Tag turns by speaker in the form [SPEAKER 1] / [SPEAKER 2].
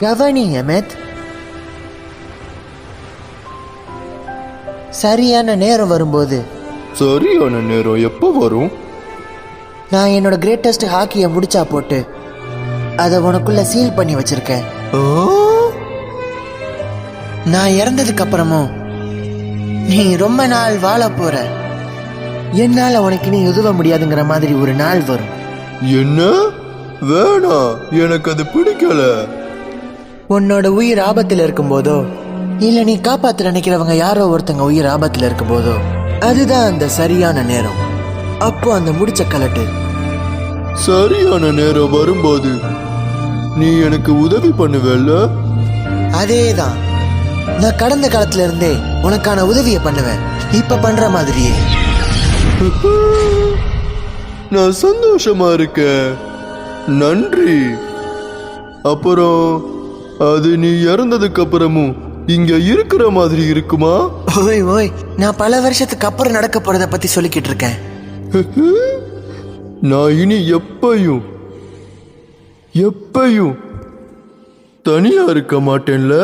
[SPEAKER 1] கவனி அமித், சரியான நேரம் வரும்போது.
[SPEAKER 2] சரியான நேரம் எப்போ வரும்?
[SPEAKER 1] நான் என்னோட கிரேட்டஸ்ட் ஹாக்கியை முடிச்சா போட்டு அதை உனக்குள்ள சீல் பண்ணி வச்சிருக்கேன். நான் இறந்ததுக்கு அப்புறமும் நீ ரொம்ப நாள் வாழ போற. என்னால உனக்கு நீ உதவ முடியாதுங்கிற மாதிரி ஒரு நாள் வரும்.
[SPEAKER 2] என்ன? வேணாம், எனக்கு அது பிடிக்கல.
[SPEAKER 1] உன்னோட உயிர் ஆபத்தில் இருக்கும் போதோ இல்ல நீ காப்பாத்த நினைக்கிறவங்க யாரோ ஒருத்தங்க உயிர் ஆபத்துல இருக்கும் போதோ அதுதான் அந்த சரியான நேரம். அப்போ அந்த முடிச்ச கலட்டு.
[SPEAKER 2] சரியான நேரம் வரும்போது நீ எனக்கு உதவி பண்ணுவல்ல?
[SPEAKER 1] அதேதான், நான் கடந்த காலத்துல இருந்தே உனக்கான உதவியை பண்ணுவேன், இப்ப பண்ற மாதிரியே.
[SPEAKER 2] நான் சந்தோஷமா இருக்கேன், நன்றி. அப்புறம் அது நீ இறந்ததுக்கு அப்புறமும் இங்க இருக்கிற மாதிரி இருக்குமா?
[SPEAKER 1] ஓய் ஓய், நான் பல வருஷத்துக்கு அப்புறம் நடக்க போறத பத்தி சொல்லிக்கிட்டு இருக்கேன்.
[SPEAKER 2] நான் இனி எப்பையும் எப்பையும் தனியா இருக்க மாட்டேன்ல.